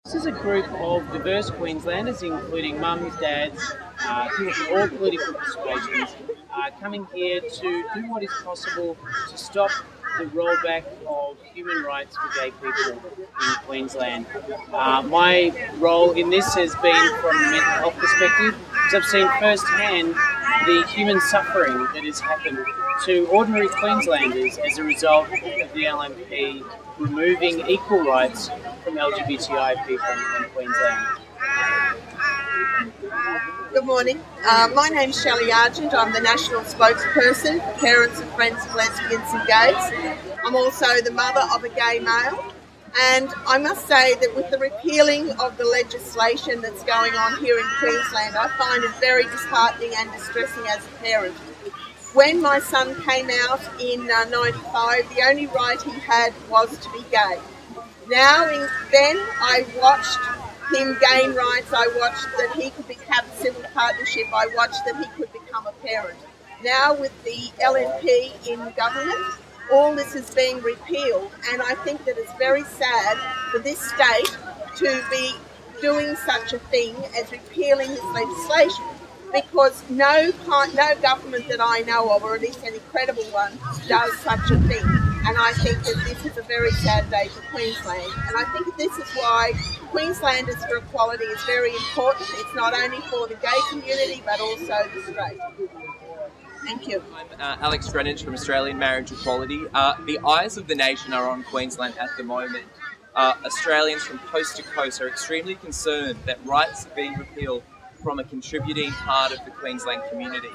This is a group of diverse Queenslanders, including mums, dads, people from all political persuasions, coming here to do what is possible to stop the rollback of human rights for gay people in Queensland. My role in this has been from a mental health perspective, because I've seen firsthand the human suffering that has happened to ordinary Queenslanders as a result of the LNP removing equal rights from LGBTI people in Queensland. Good morning. My name's Shelley Argent. I'm the national spokesperson for Parents and Friends of Lesbians and Gays. I'm also the mother of a gay male. And I must say that with the repealing of the legislation that's going on here in Queensland, I find it very disheartening and distressing as a parent. When my son came out in '95, the only right he had was to be gay. Then I watched him gain rights. I watched that he could have civil partnership. I watched that he could become a parent. Now with the LNP in government, all this is being repealed, and I think that it's very sad for this state to be doing such a thing as repealing this legislation, because no government that I know of, or at least any credible one, does such a thing. And I think that this is a very sad day for Queensland. And I think this is why Queenslanders for Equality is very important. It's not only for the gay community, but also the straight. Thank you. I'm Alex Greenwich from Australian Marriage Equality. The eyes of the nation are on Queensland at the moment. Australians from coast to coast are extremely concerned that rights are being repealed from a contributing part of the Queensland community.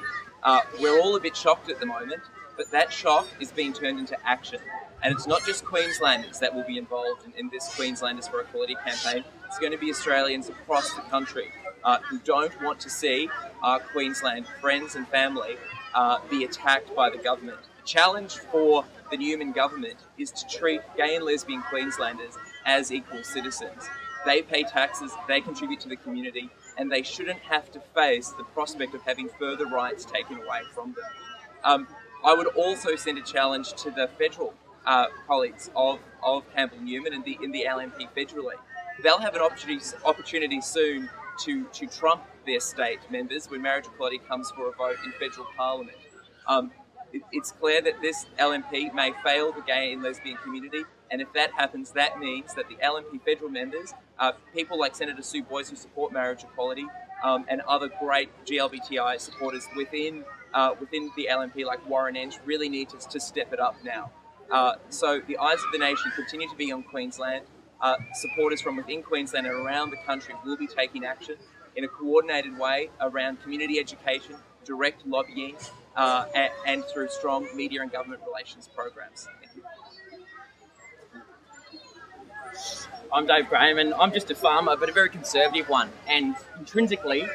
We're all a bit shocked at the moment, but that shock is being turned into action. And it's not just Queenslanders that will be involved in this Queenslanders for Equality campaign. It's going to be Australians across the country who don't want to see our Queensland friends and family be attacked by the government. The challenge for the Newman government is to treat gay and lesbian Queenslanders as equal citizens. They pay taxes, they contribute to the community, and they shouldn't have to face the prospect of having further rights taken away from them. I would also send a challenge to the federal colleagues of Campbell Newman and in the LNP federally. They'll have an opportunity soon to trump their state members when marriage equality comes for a vote in federal parliament. It's clear that this LNP may fail the gay and lesbian community, and if that happens, that means that the LNP federal members, people like Senator Sue Boyce who support marriage equality, and other great GLBTI supporters within the LNP like Warren Entsch really need to step it up now. So the eyes of the nation continue to be on Queensland. Supporters from within Queensland and around the country will be taking action in a coordinated way around community education, direct lobbying, and through strong media and government relations programs. Thank you. I'm Dave Graham, and I'm just a farmer, but a very conservative one. And intrinsically,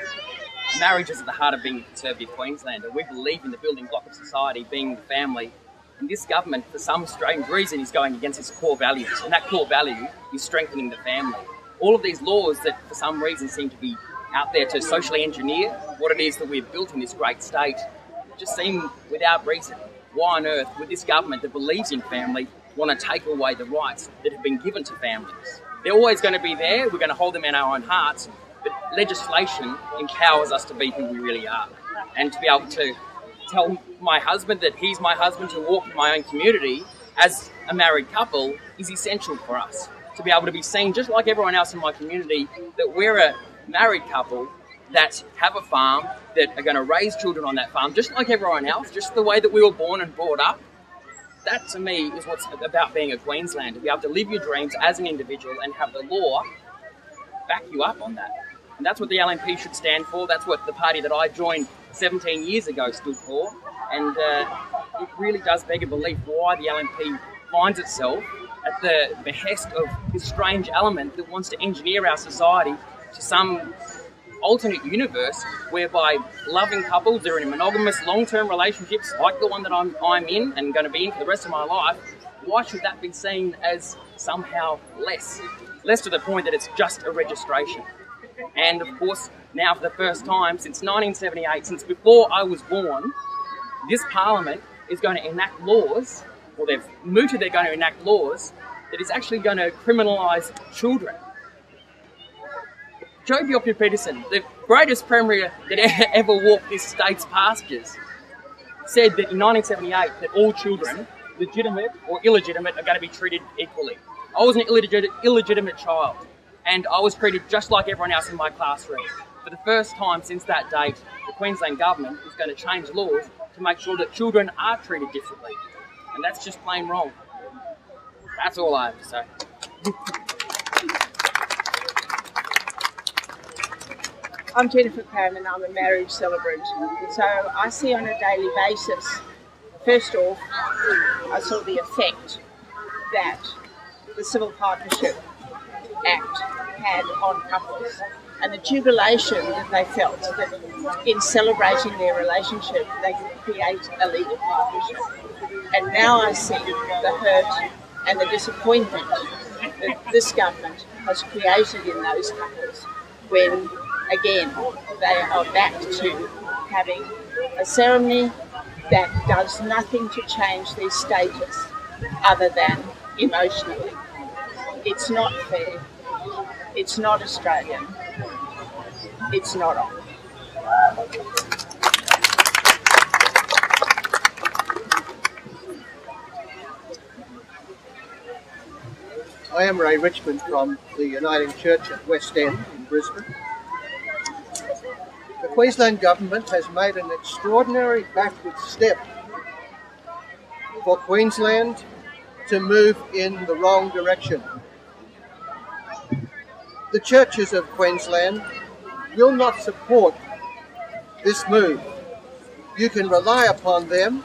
marriage is at the heart of being a conservative Queenslander. We believe in the building block of society being the family. And this government, for some strange reason, is going against its core values. And that core value is strengthening the family. All of these laws that, for some reason, seem to be out there to socially engineer what it is that we've built in this great state just seem without reason. Why on earth would this government that believes in family want to take away the rights that have been given to families? They're always going to be there. We're going to hold them in our own hearts. But legislation empowers us to be who we really are. And to be able to tell my husband that he's my husband, to walk in my own community as a married couple is essential for us. To be able to be seen just like everyone else in my community, that we're a married couple that have a farm, that are going to raise children on that farm just like everyone else, just the way that we were born and brought up. That to me is what's about being a Queenslander, to be able to live your dreams as an individual and have the law back you up on that. And that's what the LNP should stand for. That's what the party that I joined 17 years ago stood for. And it really does beg a belief why the LNP finds itself at the behest of this strange element that wants to engineer our society to some alternate universe whereby loving couples are in monogamous long-term relationships like the one that I'm in and going to be in for the rest of my life. Why should that be seen as somehow less to the point that it's just a registration? And of course, now for the first time since 1978, since before I was born, this Parliament is going to enact laws, or they're going to enact laws that is actually going to criminalise children. Joe Bjelke-Petersen, the greatest premier that ever walked this state's pastures, said that in 1978 that all children, legitimate or illegitimate, are going to be treated equally. I was an illegitimate child, and I was treated just like everyone else in my classroom. For the first time since that date, the Queensland government is going to change laws to make sure that children are treated differently. And that's just plain wrong. That's all I have to say. I'm Jennifer Craven, I'm a marriage celebrant. So I see on a daily basis, first off, I saw the effect that the Civil Partnership Act had on couples and the jubilation that they felt that in celebrating their relationship they could create a legal partnership. And now I see the hurt and the disappointment that this government has created in those couples when again, they are back to having a ceremony that does nothing to change their status other than emotionally. It's not fair. It's not Australian. It's not on. I am Ray Richmond from the Uniting Church at West End in Brisbane. The Queensland Government has made an extraordinary backward step for Queensland to move in the wrong direction. The churches of Queensland will not support this move. You can rely upon them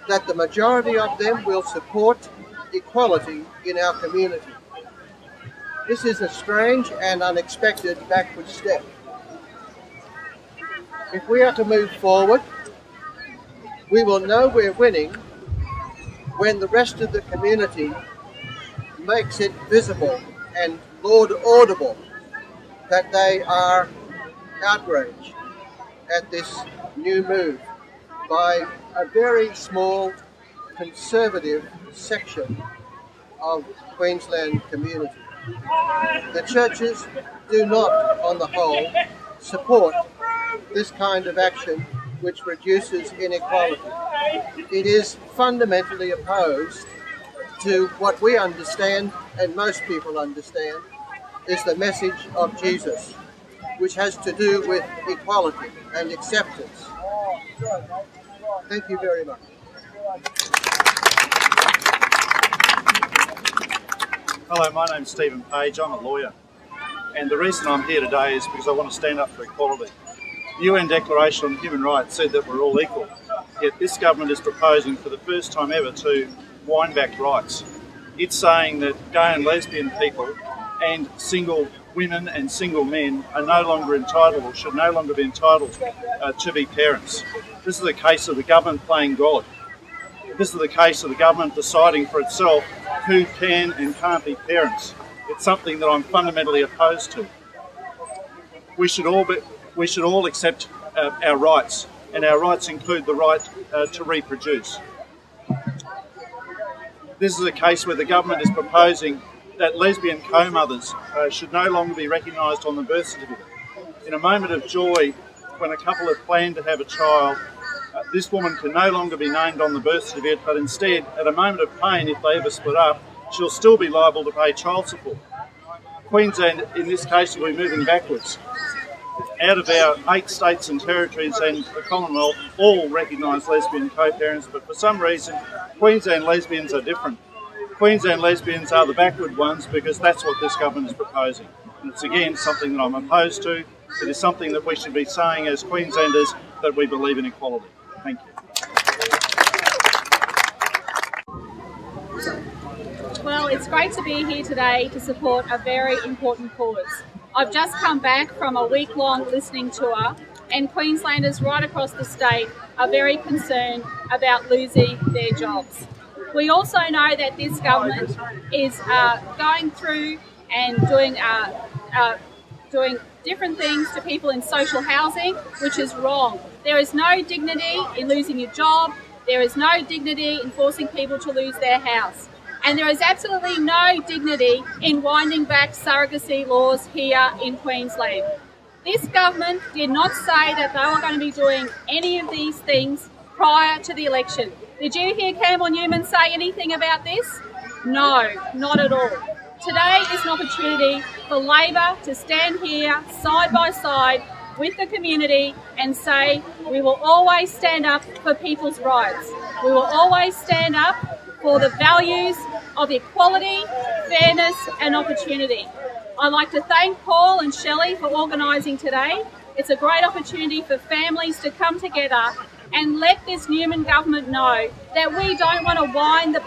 that the majority of them will support equality in our community. This is a strange and unexpected backward step. If we are to move forward, we will know we're winning when the rest of the community makes it visible and audible that they are outraged at this new move by a very small conservative section of Queensland community. The churches do not, on the whole, support this kind of action which reduces inequality. It is fundamentally opposed to what we understand, and most people understand, is the message of Jesus, which has to do with equality and acceptance. Thank you very much. Hello, my name's Stephen Page. I'm a lawyer. And the reason I'm here today is because I want to stand up for equality. The UN Declaration on Human Rights said that we're all equal, yet this government is proposing for the first time ever to wind back rights. It's saying that gay and lesbian people and single women and single men are no longer entitled or should no longer be entitled to be parents. This is a case of the government playing God. This is the case of the government deciding for itself who can and can't be parents. It's something that I'm fundamentally opposed to. We should all accept our rights, and our rights include the right to reproduce. This is a case where the government is proposing that lesbian co-mothers should no longer be recognised on the birth certificate. In a moment of joy, when a couple have planned to have a child, this woman can no longer be named on the birth certificate, but instead, at a moment of pain, if they ever split up, she'll still be liable to pay child support. Queensland, in this case, will be moving backwards. Out of our 8 states and territories and the Commonwealth, all recognise lesbian co-parents, but for some reason, Queensland lesbians are different. Queensland lesbians are the backward ones because that's what this government is proposing. And it's again something that I'm opposed to. It is something that we should be saying as Queenslanders that we believe in equality. Thank you. Well, it's great to be here today to support a very important cause. I've just come back from a week-long listening tour, and Queenslanders right across the state are very concerned about losing their jobs. We also know that this government is going through and doing different things to people in social housing, which is wrong. There is no dignity in losing your job. There is no dignity in forcing people to lose their house. and there is absolutely no dignity in winding back surrogacy laws here in Queensland. This government did not say that they were going to be doing any of these things prior to the election. Did you hear Campbell Newman say anything about this? No, not at all. Today is an opportunity for Labor to stand here side by side with the community and say we will always stand up for people's rights. We will always stand up for the values of equality, fairness and opportunity. I'd like to thank Paul and Shelley for organising today. It's a great opportunity for families to come together and let this Newman government know that we don't want to wind the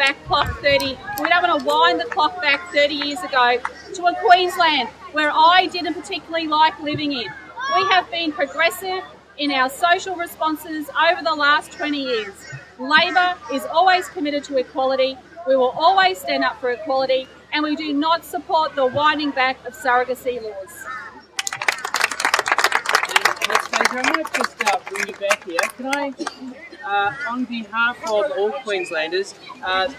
clock back 30 years ago to a Queensland where I didn't particularly like living in. We have been progressive in our social responses over the last 20 years. Labor is always committed to equality. We will always stand up for equality, and we do not support the winding back of surrogacy laws. I might just bring you back here. Can I, on behalf of all Queenslanders,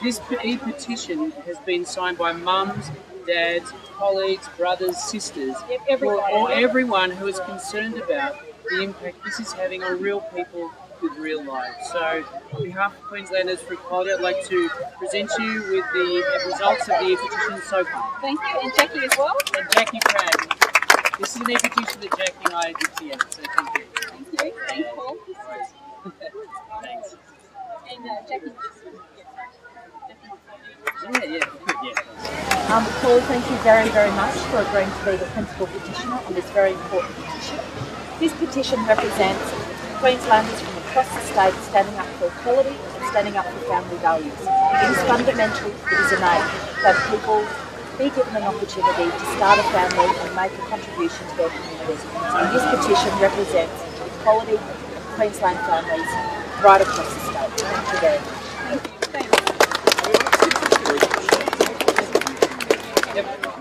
this e-petition has been signed by mums, dads, colleagues, brothers, sisters, or everyone who is concerned about the impact this is having on real people with real lives. So, on behalf of Queenslanders for Equality, I'd like to present you with the results of the e-petition so far. Thank you, and Jackie as well. And Jackie Pratt. This is an e-petition that Jackie and I did together, so thank you. Thank you. Thanks, Paul. Thanks. And Jackie. Paul, thank you very, very much for agreeing to be the principal petitioner on this very important petition. This petition represents Queenslanders from across the state standing up for equality and standing up for family values. It is fundamental, it is innate, that people be given an opportunity to start a family and make a contribution to their communities. And this petition represents equality of Queensland families right across the state. Thank you very much. Thank you. Thanks. Yep.